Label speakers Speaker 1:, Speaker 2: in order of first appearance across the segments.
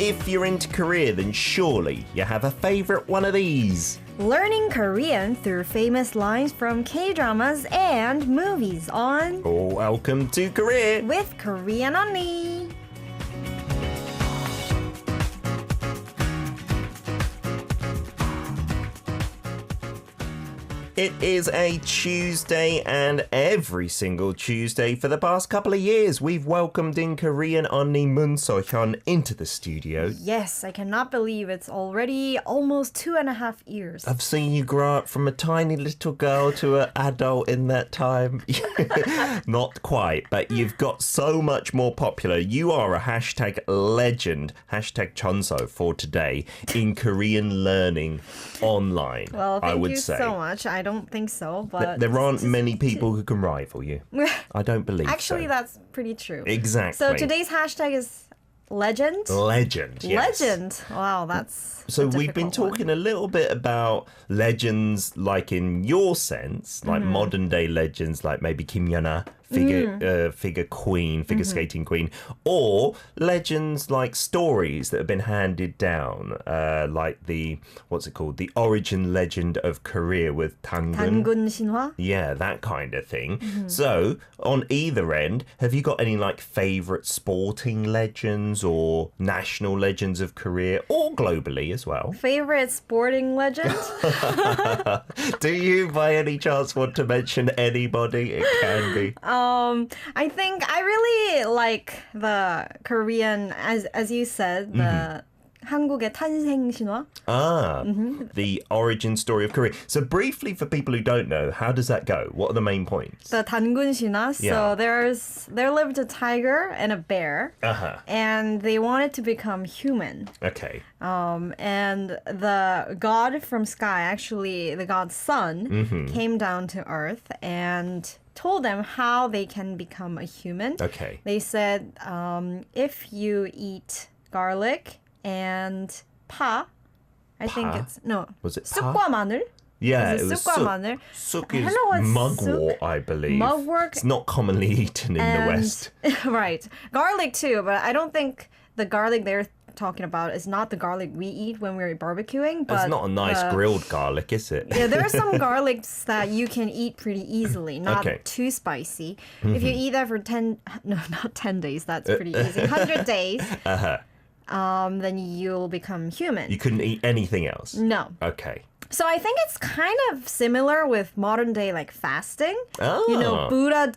Speaker 1: If you're into Korea, then surely you have a favorite one of these.
Speaker 2: Learning Korean through famous lines from K-dramas and movies on
Speaker 1: Welcome to Korea
Speaker 2: with Korean Unnie.
Speaker 1: It is a Tuesday, and every single Tuesday for the past couple of years, we've welcomed in Korean Unnie Moon So-hyun into the studio.
Speaker 2: Yes, I cannot believe it's already almost 2.5 years.
Speaker 1: I've seen you grow up from a tiny little girl to an adult in that time. Not quite, but you've got so much more popular. You are a hashtag legend, hashtag Chonso for today in Korean learning online.
Speaker 2: Well,
Speaker 1: I
Speaker 2: thank
Speaker 1: would
Speaker 2: you
Speaker 1: say.
Speaker 2: so much. I don't think so, but
Speaker 1: There aren't many people who can rival you. I don't believe
Speaker 2: actually,
Speaker 1: so.
Speaker 2: that's pretty true.
Speaker 1: Exactly.
Speaker 2: So today's hashtag is legend.
Speaker 1: Legend, yes.
Speaker 2: Legend. Wow, that's
Speaker 1: So
Speaker 2: a
Speaker 1: we've been
Speaker 2: difficult
Speaker 1: talking a little bit about legends, like in your sense, like modern day legends, like maybe Kim Yuna, figure queen, figure skating queen, or legends like stories that have been handed down, like the origin legend of Korea with Tangun.
Speaker 2: 단군 신화?
Speaker 1: Yeah, that kind of thing. So, on either end, have you got any like favorite sporting legends or national legends of Korea or globally as well?
Speaker 2: Favorite sporting legend?
Speaker 1: Do you by any chance want to mention anybody? It can be.
Speaker 2: I think I really like the Korean, as you said, the 한국의 탄생 신화.
Speaker 1: The origin story of Korea. So briefly for people who don't know, how does that go? What are the main points?
Speaker 2: The 단군 신화.
Speaker 1: Yeah.
Speaker 2: So there lived a tiger and a bear, and they wanted to become human.
Speaker 1: Okay.
Speaker 2: And the god from sky, actually the god's son, came down to earth and told them how they can become a human.
Speaker 1: Okay.
Speaker 2: They said, if you eat garlic and pa, I think it's, no.
Speaker 1: Was it
Speaker 2: 쑥과 마늘?
Speaker 1: Yeah,
Speaker 2: Is
Speaker 1: it
Speaker 2: it
Speaker 1: was
Speaker 2: 쑥과
Speaker 1: suk.
Speaker 2: 마늘?
Speaker 1: Suk
Speaker 2: I
Speaker 1: is
Speaker 2: don't know what's
Speaker 1: mugwort,
Speaker 2: suk.
Speaker 1: I believe.
Speaker 2: Mugwort.
Speaker 1: It's not commonly eaten in the West.
Speaker 2: Right. Garlic too, but I don't think the garlic they're talking about is not the garlic we eat when we're barbecuing. But
Speaker 1: It's not a nice grilled garlic, is it?
Speaker 2: yeah, there are some garlics that you can eat pretty easily, not too spicy. If you eat that for not 10 days, that's pretty easy. 100 days, then you'll become human.
Speaker 1: You couldn't eat anything else?
Speaker 2: No.
Speaker 1: Okay.
Speaker 2: So I think it's kind of similar with modern day like fasting.
Speaker 1: Oh.
Speaker 2: You know, Buddha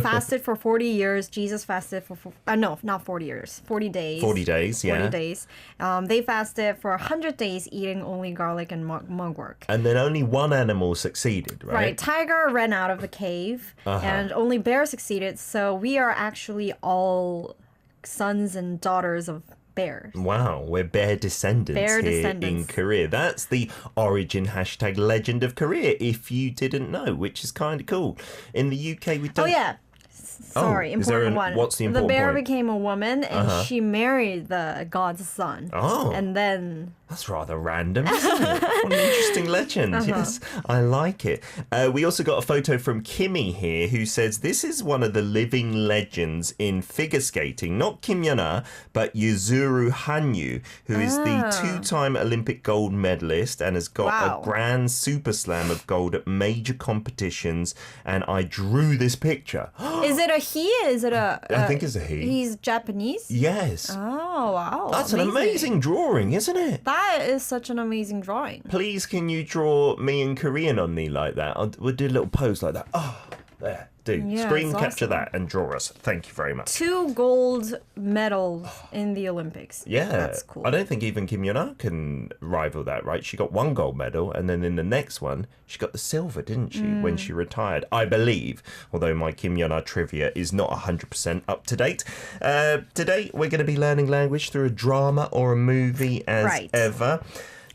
Speaker 2: fasted for 40 years. Jesus fasted for no, not 40 years. 40 days.
Speaker 1: 40 days, yeah.
Speaker 2: 40 days. They fasted for 100 days eating only garlic and mugwort.
Speaker 1: And then only one animal succeeded, right?
Speaker 2: Right. Tiger ran out of the cave and only bear succeeded. So we are actually all sons and daughters of bears.
Speaker 1: Wow, we're bear descendants in Korea. That's the origin hashtag legend of Korea, if you didn't know, which is kind of cool. In the UK, we don't...
Speaker 2: Oh, yeah. Sorry, important one.
Speaker 1: What's the important
Speaker 2: point? The bear
Speaker 1: point?
Speaker 2: became a woman and she married the god's son.
Speaker 1: Oh.
Speaker 2: And then...
Speaker 1: That's rather random, isn't it? What an interesting legend. Yes, I like it. We also got a photo from Kimmy here who says this is one of the living legends in figure skating. Not Kim Yuna, but Yuzuru Hanyu, who is the two-time Olympic gold medalist and has got a grand super slam of gold at major competitions. And I drew this picture.
Speaker 2: Is it a he? Is it a...
Speaker 1: I think it's a he.
Speaker 2: He's Japanese?
Speaker 1: Yes.
Speaker 2: Oh, wow.
Speaker 1: That's an amazing drawing, isn't it?
Speaker 2: That is such an amazing drawing.
Speaker 1: Please, can you draw me in Korean on me like that? We'll do a little pose like that. Oh, there. Do.
Speaker 2: Yeah,
Speaker 1: Screen
Speaker 2: it's
Speaker 1: capture
Speaker 2: awesome.
Speaker 1: that and draw us. Thank you very much.
Speaker 2: 2 gold medals in the Olympics.
Speaker 1: Yeah.
Speaker 2: That's cool.
Speaker 1: I don't think even Kim Yuna can rival that, right? She got 1 gold medal, and then in the next one, she got the silver, didn't she, when she retired? I believe, although my Kim Yuna trivia is not 100% up to date. Today, we're going to be learning language through a drama or a movie as ever.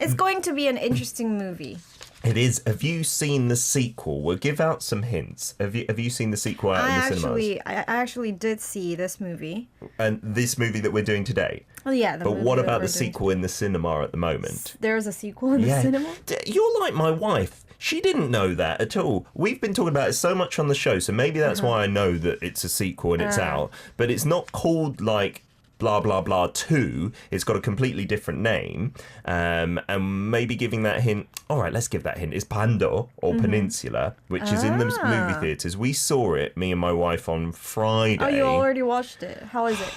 Speaker 2: It's going to be an interesting movie.
Speaker 1: It is. Have you seen the sequel? We'll give out some hints. Have you seen the sequel out in the cinemas?
Speaker 2: I actually did see this movie.
Speaker 1: And this movie that we're doing today?
Speaker 2: Oh, yeah.
Speaker 1: But what about the sequel in the cinema at the moment?
Speaker 2: There's a sequel in the cinema?
Speaker 1: You're like my wife. She didn't know that at all. We've been talking about it so much on the show, so maybe that's why I know that it's a sequel and it's out. But it's not called like blah blah blah 2, it's got a completely different name, and maybe giving that hint. All right, let's give that hint. It's Pando or Peninsula, which is in the movie theaters. We saw it, me and my wife, on Friday.
Speaker 2: Oh, you already watched it. How is it?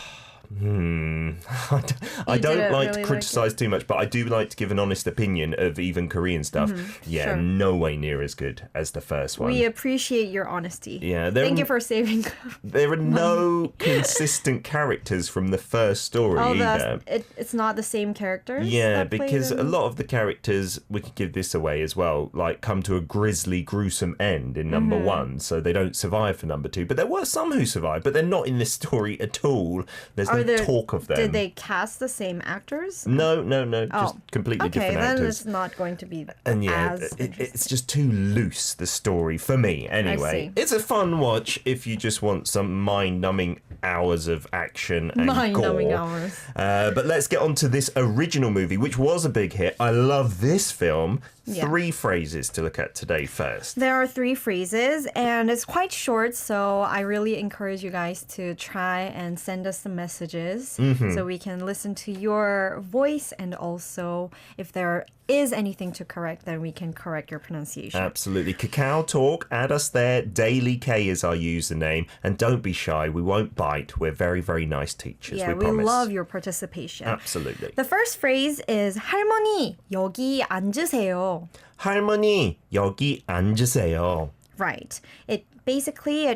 Speaker 1: I don't like to criticize too much, but I do like to give an honest opinion of even Korean stuff. Yeah, sure. No way near as good as the first one.
Speaker 2: We appreciate your honesty.
Speaker 1: Yeah,
Speaker 2: thank you for saving.
Speaker 1: There are no consistent characters from the first story either.
Speaker 2: It's not the same characters?
Speaker 1: Yeah, because a lot of the characters, we could give this away as well, like come to a grisly, gruesome end in number 1, so they don't survive for number 2. But there were some who survived, but they're not in this story at all. There's no talk of them.
Speaker 2: Did they cast the same actors?
Speaker 1: No. Just completely different actors.
Speaker 2: Okay, then it's not going to be
Speaker 1: it's just too loose, the story, for me, anyway. It's a fun watch if you just want some mind-numbing hours of action and
Speaker 2: mind-numbing
Speaker 1: gore.
Speaker 2: hours.
Speaker 1: But let's get on to this original movie, which was a big hit. I love this film. 3 phrases to look at today first.
Speaker 2: There are 3 phrases, and it's quite short, so I really encourage you guys to try and send us some messages so we can listen to your voice, and also if there is anything to correct, then we can correct your pronunciation.
Speaker 1: Absolutely. Kakao Talk, add us there. Daily K is our username. And don't be shy. We won't bite. We're very, very nice teachers.
Speaker 2: Yeah,
Speaker 1: we promise.
Speaker 2: love your participation.
Speaker 1: Absolutely.
Speaker 2: The first phrase is 할머니, 여기 앉으세요.
Speaker 1: 할머니, 여기 앉으세요.
Speaker 2: Right. It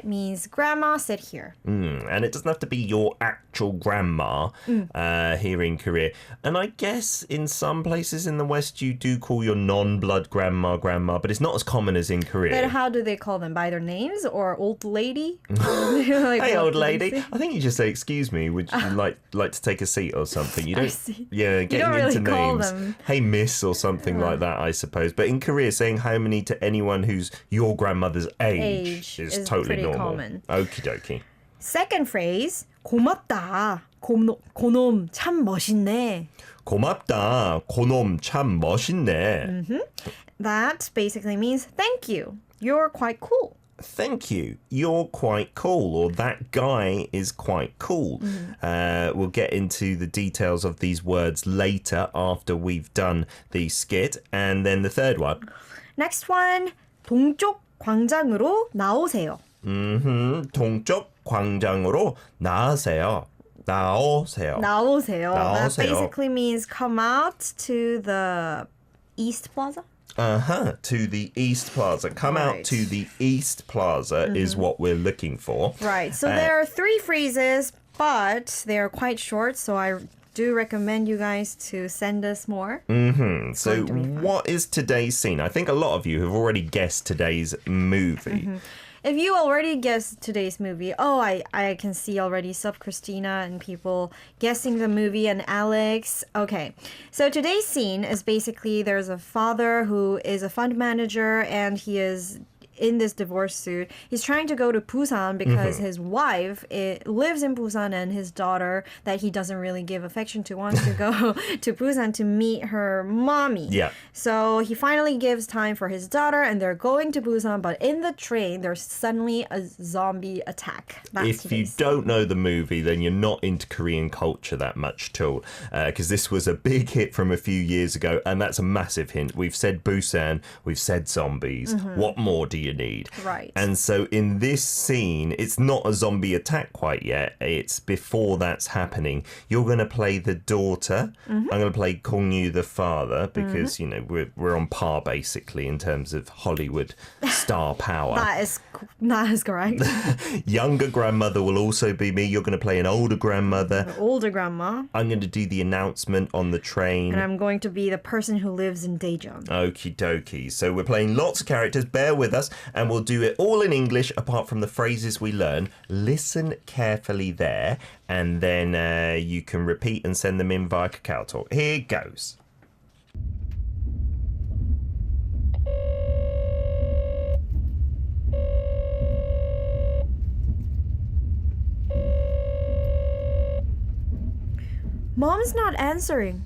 Speaker 2: means grandma, sit here.
Speaker 1: And it doesn't have to be your actual grandma here in Korea. And I guess in some places in the West you do call your non-blood grandma, but it's not as common as in Korea.
Speaker 2: But how do they call them? By their names or old lady?
Speaker 1: Hey, old lady. I think you just say, excuse me, would you like to take a seat or something? You don't,
Speaker 2: I see.
Speaker 1: Yeah, getting
Speaker 2: really
Speaker 1: into
Speaker 2: call
Speaker 1: names.
Speaker 2: them.
Speaker 1: Hey, miss or something like that, I suppose. But in Korea, saying 할머니 to anyone who's your grandmother's age is totally normal.
Speaker 2: Common.
Speaker 1: Okie dokie.
Speaker 2: Second phrase, 고맙다. 고놈 참 멋있네.
Speaker 1: 고맙다. 고놈 참 멋있네.
Speaker 2: That basically means thank you. You're quite cool.
Speaker 1: Thank you. You're quite cool, or that guy is quite cool. We'll get into the details of these words later after we've done the skit. And then the third one.
Speaker 2: Next one, 동쪽 광장으로 나오세요.
Speaker 1: 동쪽 광장으로 나오세요. 나오세요.
Speaker 2: That basically means come out to the East Plaza.
Speaker 1: To the East Plaza. Come out to the East Plaza is what we're looking for.
Speaker 2: Right. So there are 3 phrases, but they are quite short, so I do recommend you guys to send us more.
Speaker 1: So what is today's scene? I think a lot of you have already guessed today's movie.
Speaker 2: If you already guessed today's movie, I can see already Sup Christina and people guessing the movie and Alex. Okay, so today's scene is basically there's a father who is a fund manager and he is in this divorce suit. He's trying to go to Busan because his wife lives in Busan and his daughter that he doesn't really give affection to wants to go to Busan to meet her mommy.
Speaker 1: Yeah.
Speaker 2: So he finally gives time for his daughter and they're going to Busan, but in the train there's suddenly a zombie attack.
Speaker 1: If you don't know the movie, then you're not into Korean culture that much at all, because this was a big hit from a few years ago, and that's a massive hint. We've said Busan, we've said zombies. What more do you need?
Speaker 2: Right.
Speaker 1: And so in this scene, it's not a zombie attack quite yet. It's before that's happening. You're going to play the daughter. I'm going to play Kong Yu, the father, because, you know, we're on par, basically, in terms of Hollywood star power.
Speaker 2: That is correct.
Speaker 1: Younger grandmother will also be me. You're going to play an older grandmother.
Speaker 2: An older grandma.
Speaker 1: I'm going to do the announcement on the train.
Speaker 2: And I'm going to be the person who lives in Daejeon.
Speaker 1: Okie dokie. So we're playing lots of characters. Bear with us. And we'll do it all in English, apart from the phrases we learn. Listen carefully there. And then you can repeat and send them in via Kakao Talk. Here goes.
Speaker 2: Mom's not answering.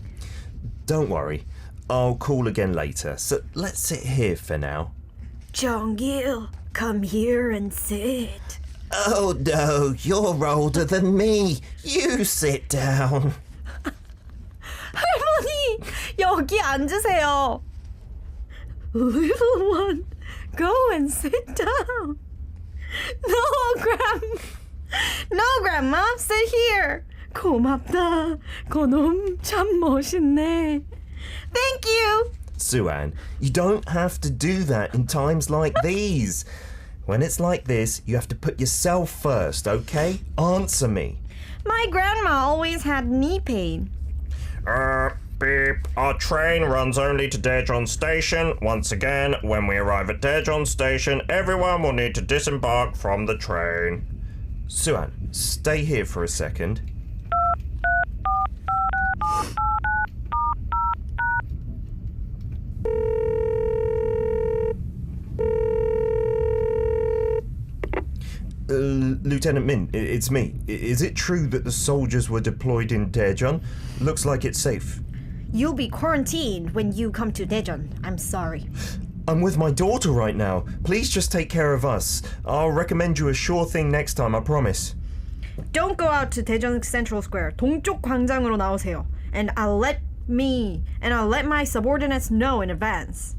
Speaker 1: Don't worry. I'll call again later. So let's sit here for now.
Speaker 2: Jong-il, come here and sit.
Speaker 1: Oh no, you're older than me. You sit down.
Speaker 2: 할머니, 여기 앉으세요. Little one, go and sit down. No, grandma, sit here. 고맙다. 그놈 참 멋있네. Thank you.
Speaker 1: Suan, you don't have to do that in times like these. When it's like this, you have to put yourself first, okay? Answer me.
Speaker 2: My grandma always had knee pain.
Speaker 1: Beep. Our train runs only to Daejeon Station. Once again, when we arrive at Daejeon Station, everyone will need to disembark from the train. Suan, stay here for a second. Lieutenant Min, it's me. Is it true that the soldiers were deployed in Daejeon? Looks like it's safe.
Speaker 2: You'll be quarantined when you come to Daejeon. I'm sorry.
Speaker 1: I'm with my daughter right now. Please just take care of us. I'll recommend you a sure thing next time, I promise.
Speaker 2: Don't go out to Daejeon Central Square. 동쪽 광장으로 나오세요. And I'll let my subordinates know in advance.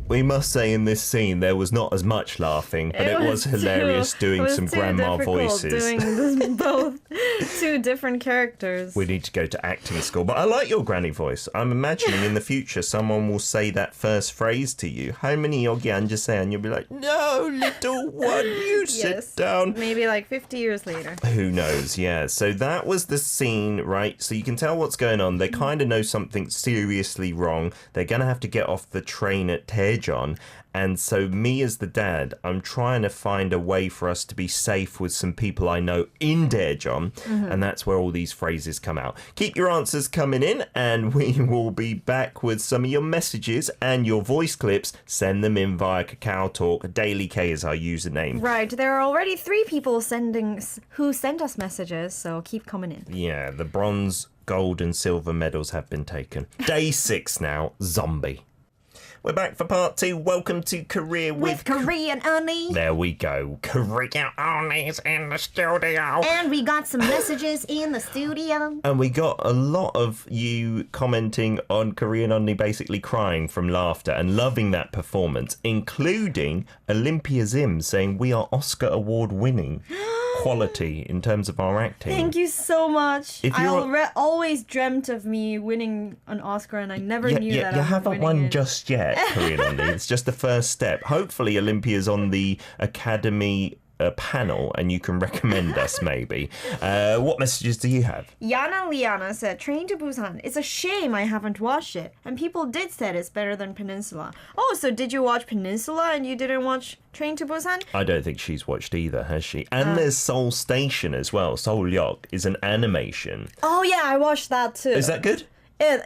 Speaker 1: We must say in this scene there was not as much laughing, but it was hilarious doing some grandma voices.
Speaker 2: Doing both two different characters.
Speaker 1: We need to go to acting school. But I like your granny voice. I'm imagining in the future someone will say that first phrase to you. 할머니 여기 앉으세요. And you'll be like, no, little one, you sit down.
Speaker 2: Maybe like 50 years later.
Speaker 1: Who knows, yeah. So that was the scene, right? So you can tell what's going on. They kind of know something seriously wrong. They're going to have to get off the train at Daejeon. And so me as the dad, I'm trying to find a way for us to be safe with some people I know in Daejeon. And that's where all these phrases come out. Keep your answers coming in and we will be back with some of your messages and your voice clips. Send them in via Kakao Talk. Daily K is our username.
Speaker 2: Right. There are already 3 people who sent us messages, so keep coming in.
Speaker 1: Yeah, the bronze, gold and silver medals have been taken. Day 6 now, zombie. We're back for part 2. Welcome to Career with
Speaker 2: Korean Unnie.
Speaker 1: There we go. Korean Unnie's in the studio.
Speaker 2: And we got some messages in the studio.
Speaker 1: And we got a lot of you commenting on Korean Unnie basically crying from laughter and loving that performance, including Olympia Zim saying we are Oscar Award winning. Quality in terms of our acting.
Speaker 2: Thank you so much. I always dreamt of me winning an Oscar, and I never knew that.
Speaker 1: You haven't won just yet, Korean Unnie. It's just the first step. Hopefully, Olympia's on the Academy panel, and you can recommend us maybe. What messages do you have?
Speaker 2: Yana Liana said, Train to Busan. It's a shame I haven't watched it. And people did say it's better than Peninsula. Oh, so did you watch Peninsula and you didn't watch Train to Busan?
Speaker 1: I don't think she's watched either, has she? And there's Seoul Station as well. Seoul-yok is an animation.
Speaker 2: Oh yeah, I watched that too.
Speaker 1: Is that good?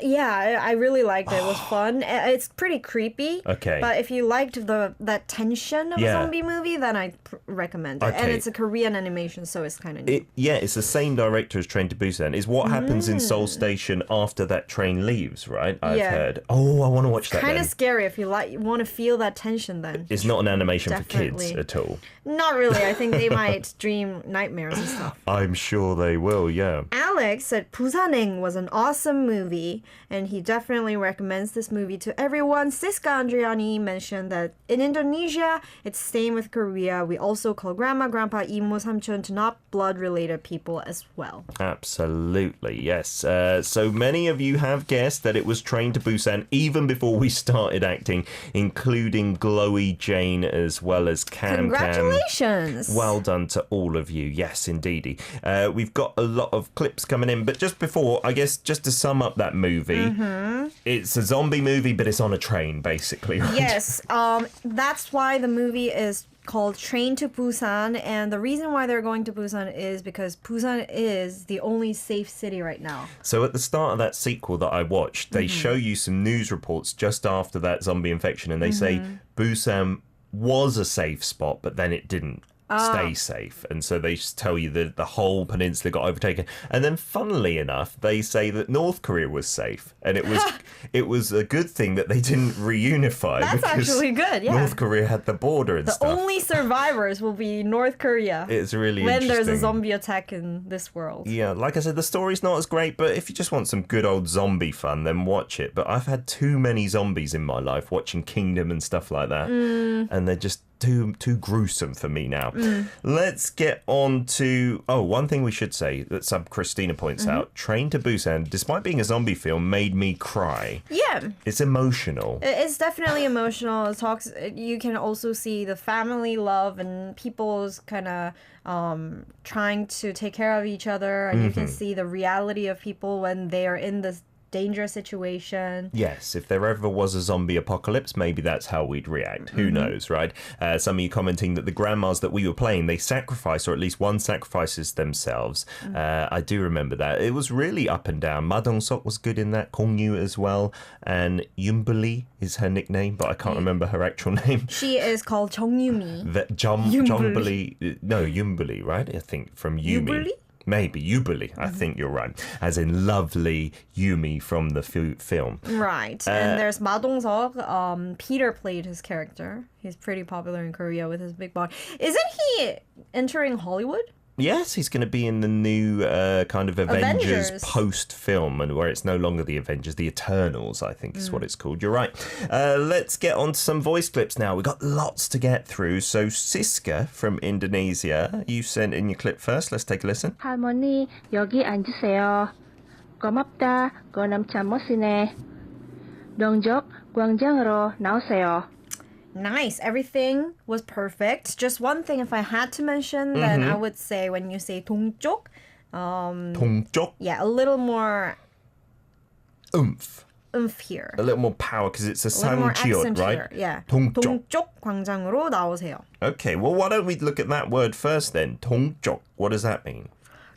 Speaker 2: Yeah, I really liked it. It was fun. It's pretty creepy.
Speaker 1: Okay.
Speaker 2: But if you liked that tension of a zombie movie, then I'd recommend it.
Speaker 1: Okay.
Speaker 2: And it's a Korean animation, so it's kind of new.
Speaker 1: It's the same director as Train to Busan. Is what happens in Seoul Station after that train leaves, right? I've heard. Oh, I want to watch that
Speaker 2: Kind of scary if you want to feel that tension then.
Speaker 1: It's not an animation for kids at all.
Speaker 2: Not really. I think they might dream nightmares and stuff.
Speaker 1: I'm sure they will, yeah.
Speaker 2: Alex said 부산행 was an awesome movie, and he definitely recommends this movie to everyone. Siska Andriani mentioned that in Indonesia, it's same with Korea. We also call grandma, grandpa, imu, samchon to not blood-related people as well.
Speaker 1: Absolutely, yes. So many of you have guessed that it was Train to Busan even before we started acting, including Glowy Jane as well as Cam.
Speaker 2: Congratulations!
Speaker 1: Well done to all of you. Yes, indeedy. We've got a lot of clips coming in, but just before, I guess, just to sum up that movie, it's a zombie movie, but it's on a train, basically, right?
Speaker 2: Yes, that's why the movie is called Train to Busan, and the reason why they're going to Busan is because Busan is the only safe city right now.
Speaker 1: So at the start of that sequel that I watched, they show you some news reports just after that zombie infection, and they say Busan was a safe spot, but then it didn't stay safe. And so they just tell you that the whole peninsula got overtaken. And then funnily enough, they say that North Korea was safe. And it was a good thing that they didn't reunify.
Speaker 2: That's actually good, yeah.
Speaker 1: North Korea had the border and stuff.
Speaker 2: The only survivors will be North Korea.
Speaker 1: It's really
Speaker 2: when
Speaker 1: interesting.
Speaker 2: there's a zombie attack in this world.
Speaker 1: Yeah, like I said, the story's not as great, but if you just want some good old zombie fun, then watch it. But I've had too many zombies in my life watching Kingdom and stuff like that. And they're just too gruesome for me now. Let's get on to one thing we should say that Sub Christina points out. Train to Busan, despite being a zombie film, made me cry.
Speaker 2: Yeah.
Speaker 1: It's emotional.
Speaker 2: It's definitely emotional. It talks. You can also see the family love and people's kind of trying to take care of each other. And you can see the reality of people when they are in this dangerous situation.
Speaker 1: Yes, if there ever was a zombie apocalypse, maybe that's how we'd react. Who knows, right? Some of you commenting that the grandmas that we were playing, they sacrifice, or at least one sacrifices themselves. I do remember that. It was really up and down. Ma Dong-seok was good in that, Kong Yu as well, and Yumbuli is her nickname, but I can't remember her actual name.
Speaker 2: She is called Jung Yumi.
Speaker 1: Yumbuli, right? I think from Yumi.
Speaker 2: Yubuli?
Speaker 1: Maybe, Yubuli. I think you're right. As in lovely Yumi from the film.
Speaker 2: Right. And there's Ma Dong-seok. Peter played his character. He's pretty popular in Korea with his big body. Isn't he entering Hollywood?
Speaker 1: Yes, he's going to be in the new kind of Avengers post-film, and where it's no longer the Avengers, the Eternals, I think is what it's called. You're right. Let's get on to some voice clips now. We've got lots to get through. So Siska from Indonesia, you sent in your clip first. Let's take a listen.
Speaker 3: 할머니, 여기 앉으세요. 고맙다. 그놈 참 멋지네. 동족 광장으로 나오세요.
Speaker 2: Nice. Everything was perfect. Just one thing, if I had to mention, then I would say when you say 동쪽,
Speaker 1: 동쪽?
Speaker 2: yeah, a little more
Speaker 1: oomph
Speaker 2: here.
Speaker 1: A little more power because it's a
Speaker 2: little more
Speaker 1: 상지ot,
Speaker 2: accent
Speaker 1: right?
Speaker 2: here. Yeah.
Speaker 1: 동쪽.
Speaker 2: 동쪽 광장으로 나오세요.
Speaker 1: Okay, well, why don't we look at that word first then? 동쪽. What does that mean?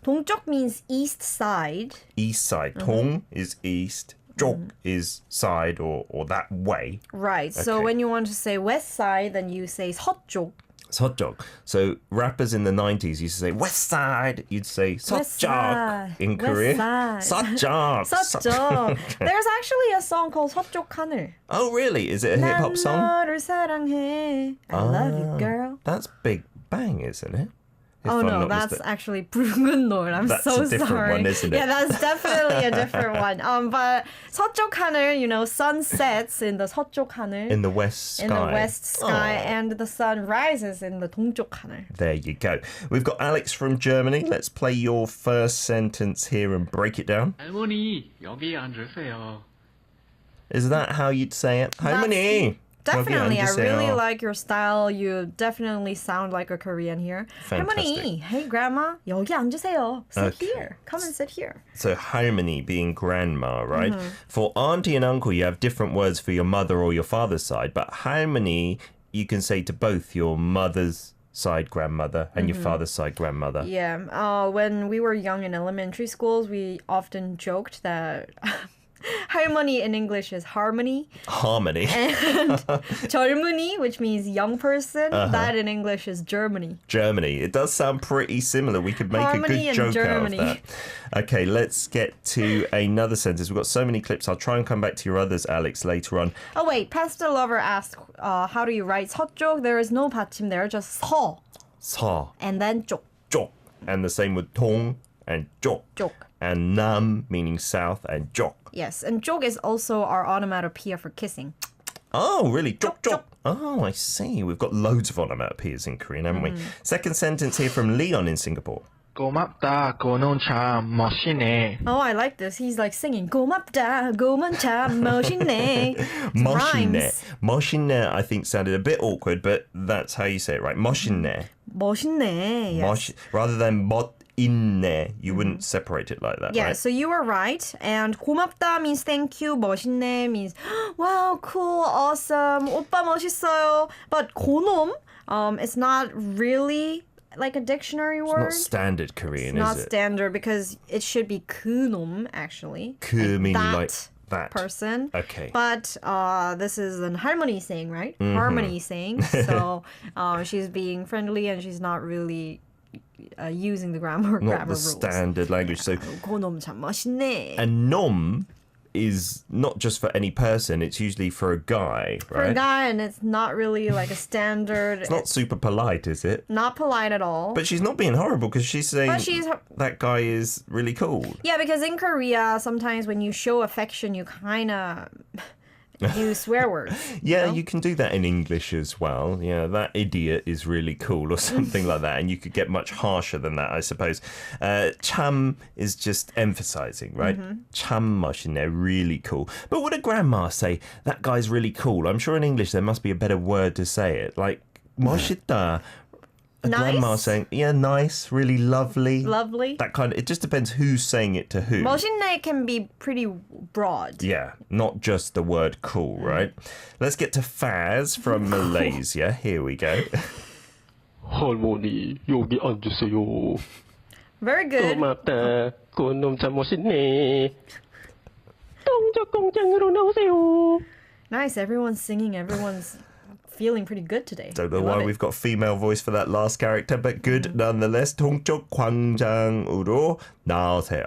Speaker 2: 동쪽 means east side.
Speaker 1: East side. 동 is east. 쪽 is side or that way.
Speaker 2: Right. So
Speaker 1: Okay.
Speaker 2: when you want to say west side, then you say 서쪽.
Speaker 1: 서쪽. So rappers in the 90s used to say west side. You'd say
Speaker 2: West
Speaker 1: 서쪽
Speaker 2: side.
Speaker 1: in
Speaker 2: West
Speaker 1: Korea.
Speaker 2: side.
Speaker 1: 서쪽.
Speaker 2: 서쪽.
Speaker 1: Okay.
Speaker 2: There's actually a song called 서쪽 하늘.
Speaker 1: Oh, really? Is it a hip hop song?
Speaker 2: 난 너를 사랑해. I love you, girl.
Speaker 1: That's Big Bang, isn't it? If
Speaker 2: Oh
Speaker 1: I'm
Speaker 2: no,
Speaker 1: not
Speaker 2: that's
Speaker 1: mistaken.
Speaker 2: actually 붉은 노을. I'm
Speaker 1: That's
Speaker 2: so
Speaker 1: a different
Speaker 2: sorry.
Speaker 1: one, isn't it?
Speaker 2: Yeah, that's definitely a different one. But 서쪽 하늘, sun sets in the 서쪽 하늘.
Speaker 1: In the west sky.
Speaker 2: In the west sky,
Speaker 1: Oh.
Speaker 2: and the sun rises in the 동쪽 하늘.
Speaker 1: There you go. We've got Alex from Germany. Let's play your first sentence here and break it down.
Speaker 4: 할머니, 여기 앉으세요.
Speaker 1: Is that how you'd say it? 할머니.
Speaker 2: Definitely,
Speaker 1: 여기
Speaker 2: I
Speaker 1: 앉으세요.
Speaker 2: really like your style. You definitely sound like a Korean here.
Speaker 1: Fantastic.
Speaker 2: 할머니, hey grandma, 여기 앉으세요. Sit
Speaker 1: Okay.
Speaker 2: here. Come and sit here.
Speaker 1: So harmony being grandma, right? For auntie and uncle, you have different words for your mother or your father's side, but harmony you can say to both your mother's side grandmother and your father's side grandmother.
Speaker 2: Yeah. When we were young in elementary schools, we often joked that 할머니 in English is harmony.
Speaker 1: Harmony.
Speaker 2: And 젊은이, which means young person, that in English is Germany.
Speaker 1: Germany. It does sound pretty similar. We could make
Speaker 2: Harmony
Speaker 1: a
Speaker 2: and
Speaker 1: good joke
Speaker 2: Germany.
Speaker 1: out of that. Okay, let's get to another sentence. We've got so many clips. I'll try and come back to your others, Alex, later on.
Speaker 2: Oh wait, Pastor Lover asked, how do you write 서쪽? There is no 받침 there, just 서
Speaker 1: 서,
Speaker 2: and then 쪽.
Speaker 1: 쪽. And the same with 동 and 쪽.
Speaker 2: 쪽.
Speaker 1: And nam, meaning south, and 쪽.
Speaker 2: Yes, and 쪽 is also our onomatopoeia for kissing.
Speaker 1: Oh, really? 쪽,
Speaker 2: 쪽.
Speaker 1: 쪽. Oh, I see. We've got loads of onomatopoeias in Korean, haven't we? Second sentence here from Leon in Singapore.
Speaker 4: 고맙다. 그놈 참 멋지네.
Speaker 2: Oh, I like this. He's like singing 고맙다, 고만 참 멋있네.
Speaker 1: 멋있네.
Speaker 2: Rhymes.
Speaker 1: 멋있네, I think, sounded a bit awkward, but that's how you say it, right? 멋있네.
Speaker 2: 멋있네. Yes.
Speaker 1: Rather than 멋있네, you wouldn't separate it like that,
Speaker 2: Yeah,
Speaker 1: right?
Speaker 2: so you were right. And 고맙다 means thank you. 멋있네 means wow, cool, awesome. 오빠 멋있어요. But 고놈, it's not really like a dictionary
Speaker 1: It's
Speaker 2: word.
Speaker 1: not standard Korean,
Speaker 2: Not
Speaker 1: is it?
Speaker 2: standard because it should be 그놈 actually.
Speaker 1: 그
Speaker 2: Like
Speaker 1: meaning
Speaker 2: that
Speaker 1: like that
Speaker 2: person.
Speaker 1: Okay.
Speaker 2: But this is an harmony saying, right? Harmony saying. So she's being friendly and she's not really using the grammar
Speaker 1: Not the
Speaker 2: rules.
Speaker 1: standard language. So,
Speaker 2: 고놈 참 멋있네.
Speaker 1: and nom is not just for any person, it's usually for a guy, right?
Speaker 2: For a guy, and it's not really like a standard.
Speaker 1: It's not super polite, is it?
Speaker 2: Not polite at all.
Speaker 1: But she's not being horrible because she's saying that guy is really cool.
Speaker 2: Yeah, because in Korea, sometimes when you show affection, you kind of use swear words.
Speaker 1: Yeah, you can do that in English as well. Yeah, that idiot is really cool or something like that. And you could get much harsher than that, I suppose. 참 is just emphasizing, right? 참 멋있네, really cool. But would a grandma say, that guy's really cool? I'm sure in English there must be a better word to say it. Like, 멋있다. A grandma saying, yeah, nice, really lovely.
Speaker 2: Lovely.
Speaker 1: That kind of, it just depends who's saying it to who.
Speaker 2: 멋있네 can be pretty broad.
Speaker 1: Yeah, not just the word cool, right? Let's get to Faz from Malaysia. Here we go.
Speaker 4: 할머니, 여기 앉으세요.
Speaker 2: Very good.
Speaker 4: 고맙다. 그놈 참 멋있네. 동적 공장으로 나오세요.
Speaker 2: Nice. Everyone's singing. Everyone's feeling pretty good today.
Speaker 1: Don't know why we've got female voice for that last character, but good nonetheless. 동쪽 광장으로 나오세요.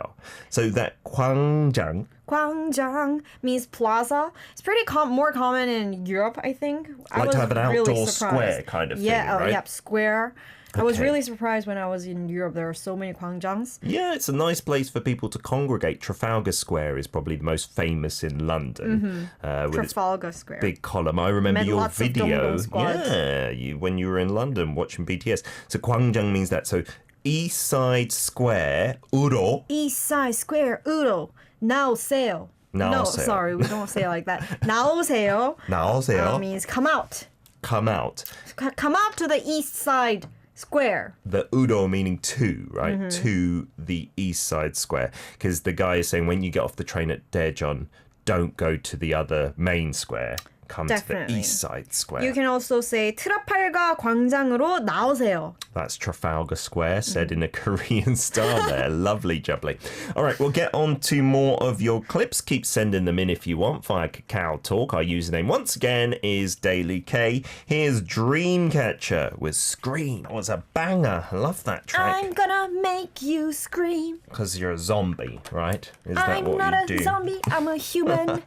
Speaker 1: So that 광장.
Speaker 2: 광장 means plaza. It's pretty more common in Europe, I think. I
Speaker 1: Like
Speaker 2: was
Speaker 1: to have an outdoor
Speaker 2: really
Speaker 1: square kind of thing,
Speaker 2: yeah,
Speaker 1: right?
Speaker 2: Yeah, square. I was
Speaker 1: Okay.
Speaker 2: really surprised when I was in Europe. There are so many 광장s.
Speaker 1: Yeah, it's a nice place for people to congregate. Trafalgar Square is probably the most famous in London. With its
Speaker 2: Trafalgar Square.
Speaker 1: big column. I remember
Speaker 2: Met
Speaker 1: your
Speaker 2: lots of
Speaker 1: video.
Speaker 2: dum-dum squads.
Speaker 1: Yeah, when you were in London watching BTS. So 광장 means that. So East Side Square, 우로.
Speaker 2: East Side Square, 우로 나오세요. No,
Speaker 1: 나오세요.
Speaker 2: sorry, we don't say it like that. 나오세요
Speaker 1: 나오세요.
Speaker 2: means come out.
Speaker 1: Come out.
Speaker 2: Come out to the East Side Square.
Speaker 1: The udo meaning to, right? To the East Side Square. Because the guy is saying when you get off the train at Daejeon, don't go to the other main square. Come to the
Speaker 2: Definitely.
Speaker 1: East Side Square.
Speaker 2: You can also say 트라팔가 광장으로 나오세요.
Speaker 1: That's Trafalgar Square, said in a Korean style there. Lovely jubbly. All right, we'll get on to more of your clips. Keep sending them in if you want via Kakao Talk. Our username, once again, is Daily K. Here's Dreamcatcher with Scream. Oh, it's a banger. I love that track.
Speaker 2: I'm gonna make you scream.
Speaker 1: Because you're a zombie, right? Is that
Speaker 2: I'm
Speaker 1: what
Speaker 2: not
Speaker 1: you
Speaker 2: a
Speaker 1: do?
Speaker 2: zombie, I'm a human.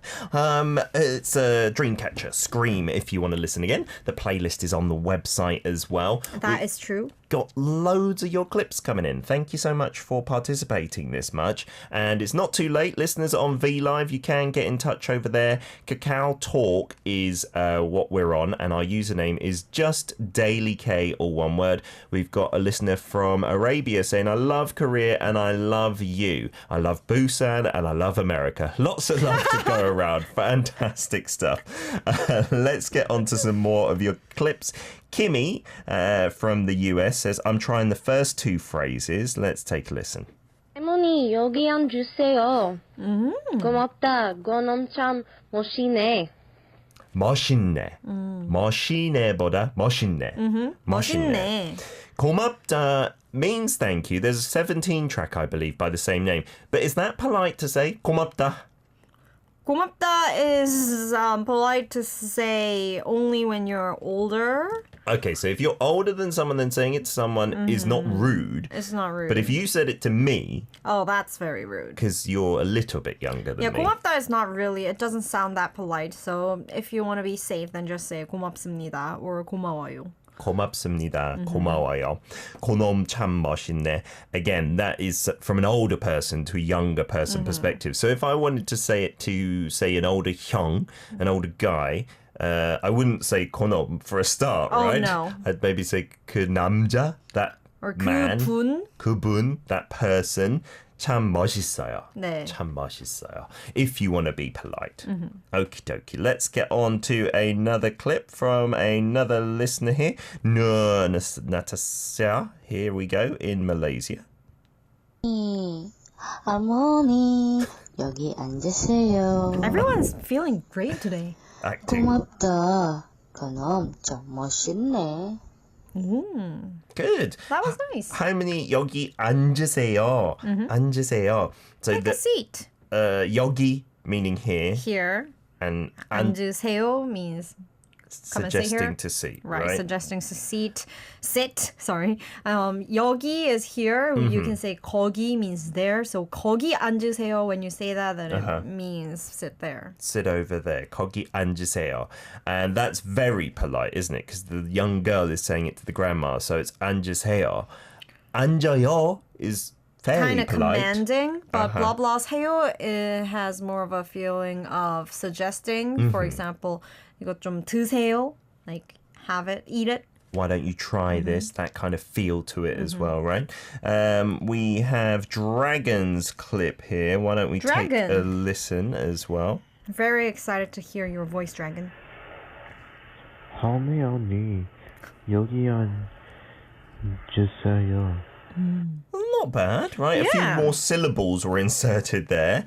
Speaker 1: It's a Dreamcatcher, Scream, if you want to listen again. The playlist is on the website as well.
Speaker 2: That is true.
Speaker 1: Got loads of your clips coming in. Thank you so much for participating this much. And it's not too late. Listeners on V Live, you can get in touch over there. Kakao Talk is what we're on, and our username is just Daily K, all one word. We've got a listener from Arabia saying, I love Korea and I love you. I love Busan and I love America. Lots of love to go around. Fantastic stuff. Let's get on to some more of your clips. Kimmy from the US says, I'm trying the first two phrases. Let's take a listen.
Speaker 3: 할머니, 여기 앉으세요. 고맙다. 그놈 참 멋있네.
Speaker 1: 멋있네. 멋있네보다 멋있네.
Speaker 2: 멋있네.
Speaker 1: 고맙다 means thank you. There's a 17 track, I believe, by the same name. But is that polite to say? 고맙다.
Speaker 2: 고맙다 is polite to say only when you're older.
Speaker 1: Okay, so if you're older than someone, then saying it to someone is not rude.
Speaker 2: It's not rude.
Speaker 1: But if you said it to me,
Speaker 2: oh, that's very rude.
Speaker 1: because you're a little bit younger than
Speaker 2: Yeah,
Speaker 1: me.
Speaker 2: 고맙다 is not really, it doesn't sound that polite. So if you want to be safe, then just say 고맙습니다 or 고마워요.
Speaker 1: 고맙습니다. 고마워요. 그놈 참 멋있네. Again, that is from an older person to a younger person perspective. So if I wanted to say it to, say, an older 형, an older guy, I wouldn't say 그놈 for a start,
Speaker 2: Oh,
Speaker 1: right?
Speaker 2: no.
Speaker 1: I'd maybe say 그 남자, that
Speaker 2: Or
Speaker 1: man.
Speaker 2: 그분.
Speaker 1: 그분, that person. 참 멋있어요.
Speaker 2: 네.
Speaker 1: 참 멋있어요. If you want to be polite. Okie dokie. Let's get on to another clip from another listener here. Natasha. Here we go in Malaysia.
Speaker 5: 할머니, 여기 앉으세요.
Speaker 2: Everyone's feeling great today.
Speaker 1: Acting.
Speaker 5: 고맙다. 그놈 참 멋있네.
Speaker 1: Good.
Speaker 2: That was nice.
Speaker 1: 할머니 여기 앉으세요. 앉으세요. So
Speaker 2: Take a seat.
Speaker 1: 여기 meaning here.
Speaker 2: Here.
Speaker 1: And
Speaker 2: 앉으세요 means come and sit here.
Speaker 1: suggesting to seat, right?
Speaker 2: Suggesting to sit. Sorry. 여기 is here. You can say 거기 means there. So 거기 앉으세요. When you say that, then it means sit there.
Speaker 1: Sit over there. 거기 앉으세요. And that's very polite, isn't it? Because the young girl is saying it to the grandma. So it's 앉으세요. 앉아요 is fairly
Speaker 2: kind of
Speaker 1: polite.
Speaker 2: commanding, but blah blah 세요, it has more of a feeling of suggesting. For example, 이거 좀 드세요, like have it, eat it.
Speaker 1: Why don't you try this? That kind of feel to it as well, right? We have Dragon's clip here. Why don't we take a listen as well?
Speaker 2: Very excited to hear your voice, Dragon.
Speaker 4: Korean Unnie 여기 앉으세요.
Speaker 1: Not bad, right? A few more syllables were inserted there.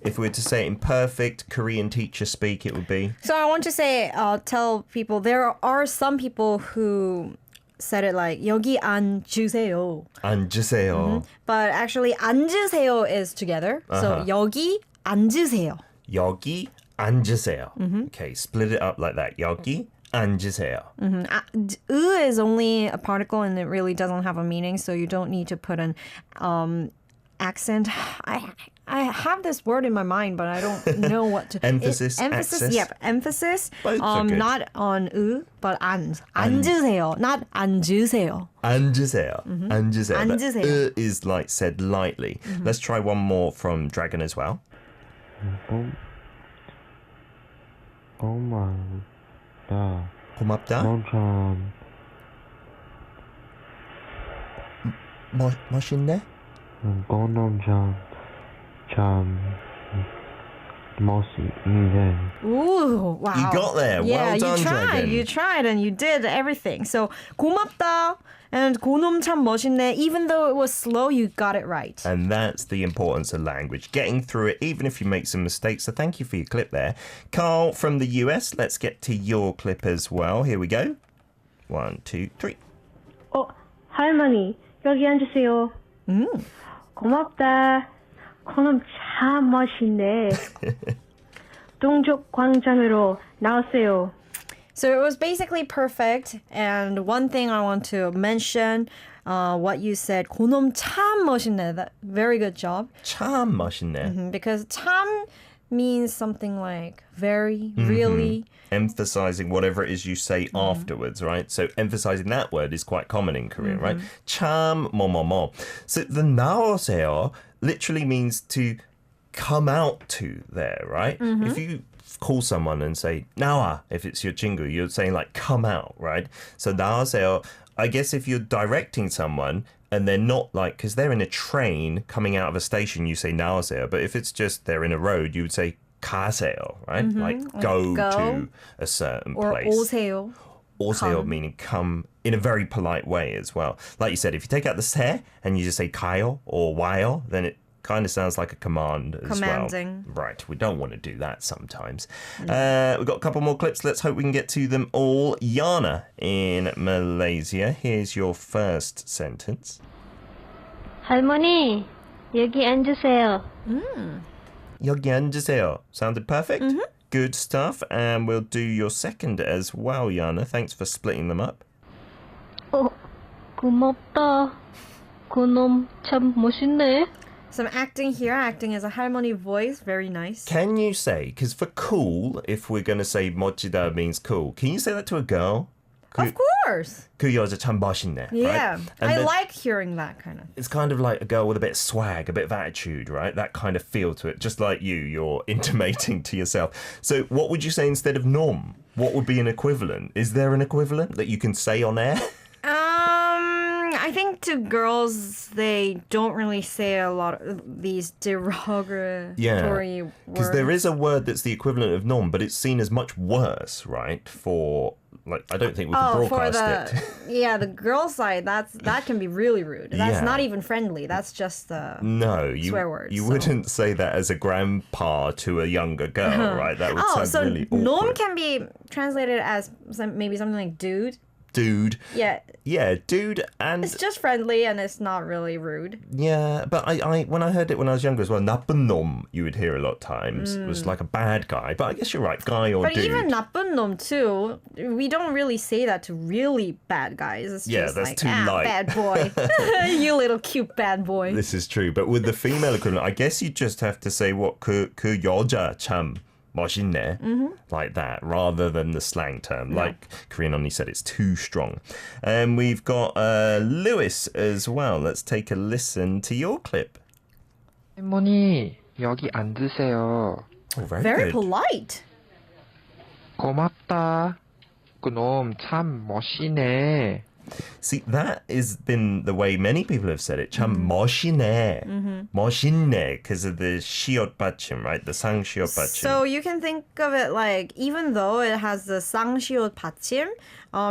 Speaker 1: If we were to say it in perfect Korean teacher speak, it would be...
Speaker 2: So I want to say, tell people, there are some people who said it like 여기 앉으세요.
Speaker 1: 앉으세요.
Speaker 2: But actually 앉으세요 is together. So 여기 앉으세요.
Speaker 1: 여기 앉으세요. Okay, split it up like that. 여기 앉으세요.
Speaker 2: is only a particle and it really doesn't have a meaning, so you don't need to put an accent. I have this word in my mind, but I don't know what to...
Speaker 1: Emphasis,
Speaker 2: emphasis,
Speaker 1: access.
Speaker 2: Yep, emphasis.
Speaker 1: Both are good.
Speaker 2: Not on but 앉으세요, not 앉으세요.
Speaker 1: 앉으세요. 앉으세요.
Speaker 2: 앉으세요.
Speaker 1: That is like said lightly. Let's try one more from Dragon as well. 고맙다. 멋있네?
Speaker 4: 참 멋있네.
Speaker 2: Ooh, wow.
Speaker 1: You got there.
Speaker 2: Yeah,
Speaker 1: well done, Dragon.
Speaker 2: You tried and you did everything. So 고맙다 and 고놈 참 멋있네. Even though it was slow, you got it right.
Speaker 1: And that's the importance of language. Getting through it, even if you make some mistakes. So thank you for your clip there. Carl from the US, let's get to your clip as well. Here we go. 1, 2, 3.
Speaker 3: 할머니, 여기 앉으세요. 고맙다. 그놈 참 멋있네. 동쪽 광장으로 나오세요.
Speaker 2: So it was basically perfect. And one thing I want to mention, what you said, 고놈 참 멋있네. That, very good job.
Speaker 1: 참 멋있네.
Speaker 2: Because 참 means something like very, really.
Speaker 1: Emphasizing whatever it is you say afterwards, right? So emphasizing that word is quite common in Korean, right? 참 뭐뭐뭐. So the 나오세요 literally means to come out to there, right? If you call someone and say 나와, if it's your 친구, you're saying like come out, right? So 나오세요, I guess if you're directing someone and they're not like, because they're in a train coming out of a station, you say 나오세요. But if it's just they're in a road, you would say 가세요, right? Like go to a certain place.
Speaker 2: Or 오세요.
Speaker 1: 오세요 meaning come in a very polite way as well. Like you said, if you take out the 세 and you just say 가요 or 와요, then it kind of sounds like a command as
Speaker 2: Commanding.
Speaker 1: well. Right, we don't want to do that sometimes. We've got a couple more clips. Let's hope we can get to them all. Yana in Malaysia. Here's your first sentence.
Speaker 3: 할머니, 여기 앉으세요.
Speaker 1: 여기 앉으세요. Sounded perfect. Good stuff. And we'll do your second as well, Yana. Thanks for splitting them up.
Speaker 3: 고맙다. 그놈 참 멋있네.
Speaker 2: Some acting here, acting as a 할머니 voice, very nice.
Speaker 1: Can you say, because for cool, if we're going to say 멋지다 means cool, can you say that to a girl?
Speaker 2: Of course.
Speaker 1: 그 여자 참 멋있네.
Speaker 2: Yeah.
Speaker 1: Right? And
Speaker 2: I
Speaker 1: then
Speaker 2: like hearing that kind of.
Speaker 1: it's kind of like a girl with a bit of swag, a bit of attitude, right? That kind of feel to it. Just like you're intimating to yourself. So what would you say instead of nom? What would be an equivalent? Is there an equivalent that you can say on air?
Speaker 2: I think to girls, they don't really say a lot of these derogatory words.
Speaker 1: Because there is a word that's the equivalent of nom, but it's seen as much worse, right? For, like, I don't think we can broadcast it.
Speaker 2: Yeah, the girl side, that can be really rude. That's not even friendly. That's just swear words.
Speaker 1: You wouldn't say that as a grandpa to a younger girl, right? That would sound really awkward.
Speaker 2: Nom can be translated as maybe something like dude.
Speaker 1: dude.
Speaker 2: Yeah.
Speaker 1: Yeah, dude, and
Speaker 2: It's just friendly and it's not really rude.
Speaker 1: yeah, but I when I heard it when I was younger as well, 나쁜 놈 you would hear a lot of times. It was like a bad guy, but I guess you're right, guy or
Speaker 2: But
Speaker 1: dude.
Speaker 2: even 나쁜 놈 too, we don't really say that to really bad guys. It's
Speaker 1: Yeah,
Speaker 2: just
Speaker 1: that's
Speaker 2: like,
Speaker 1: too light.
Speaker 2: bad boy. You little cute bad boy.
Speaker 1: This is true, but with the female equivalent, I guess you just have to say what 그 여자 참 멋있네, like that, rather than the slang term. Like Korean Unnie said, it's too strong. And we've got Lewis as well. Let's take a listen to your clip.
Speaker 6: 할머니, 여기 앉으세요.
Speaker 1: Oh,
Speaker 2: Very
Speaker 1: good.
Speaker 2: polite.
Speaker 6: 고맙다. 그놈 참 멋이네.
Speaker 1: See, that has been the way many people have said it. 참 멋이네. 멋있네, because of the 시옷 받침, right? The 상 시옷 받침.
Speaker 2: So you can think of it like, even though it has the 쌍시옷 받침,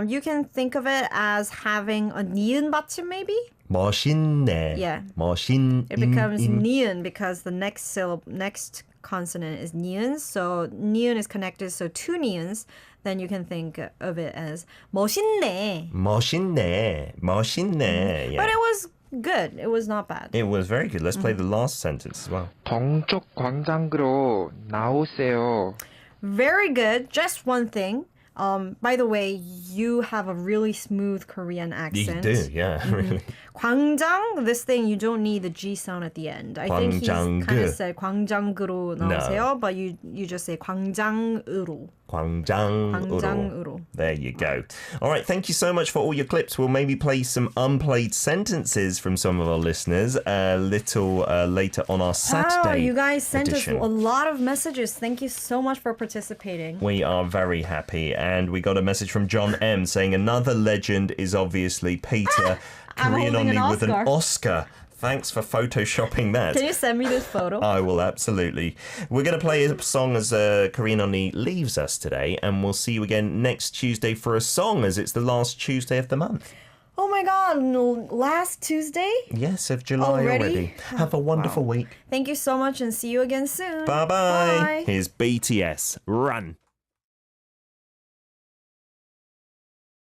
Speaker 2: you can think of it as having a 니은 받침 maybe?
Speaker 1: 멋있네.
Speaker 2: Yeah.
Speaker 1: 멋있.
Speaker 2: It becomes 니은 because the next consonant is 니은. So 니은 is connected, so two 니은s. Then you can think of it as 멋있네.
Speaker 1: 멋있네. 멋있네. Yeah.
Speaker 2: But it was good. It was not bad.
Speaker 1: It was very good. Let's play the last sentence as well.
Speaker 6: 동쪽 광장으로 나오세요.
Speaker 2: Very good. Just one thing. By the way, you have a really smooth Korean accent.
Speaker 1: You do, yeah, really.
Speaker 2: 광장, this thing, you don't need the G sound at the end. I think he's kind
Speaker 1: 광장그.
Speaker 2: of said 광장으로 나오세요, but you just say 광장으로.
Speaker 1: 광장으로.
Speaker 2: 광장으로.
Speaker 1: There you go. All right, thank you so much for all your clips. We'll maybe play some unplayed sentences from some of our listeners a little later on our Saturday
Speaker 2: Wow, you guys sent
Speaker 1: edition.
Speaker 2: us a lot of messages. Thank you so much for participating.
Speaker 1: We are very happy. And we got a message from John M saying another legend is obviously Peter,
Speaker 2: I'm
Speaker 1: Korean
Speaker 2: holding an
Speaker 1: Unnie with an
Speaker 2: Oscar.
Speaker 1: Oscar. Thanks for photoshopping that.
Speaker 2: Can you send me this photo?
Speaker 1: I will, absolutely. We're going to play a song as Korean Unnie leaves us today, and we'll see you again next Tuesday for a song, as it's the last Tuesday of the month.
Speaker 2: Oh my god, no, last Tuesday?
Speaker 1: Yes, of July
Speaker 2: Already?
Speaker 1: Have a wonderful week.
Speaker 2: Thank you so much and see you again soon.
Speaker 1: Bye-bye.
Speaker 2: Bye.
Speaker 1: Here's BTS. Run.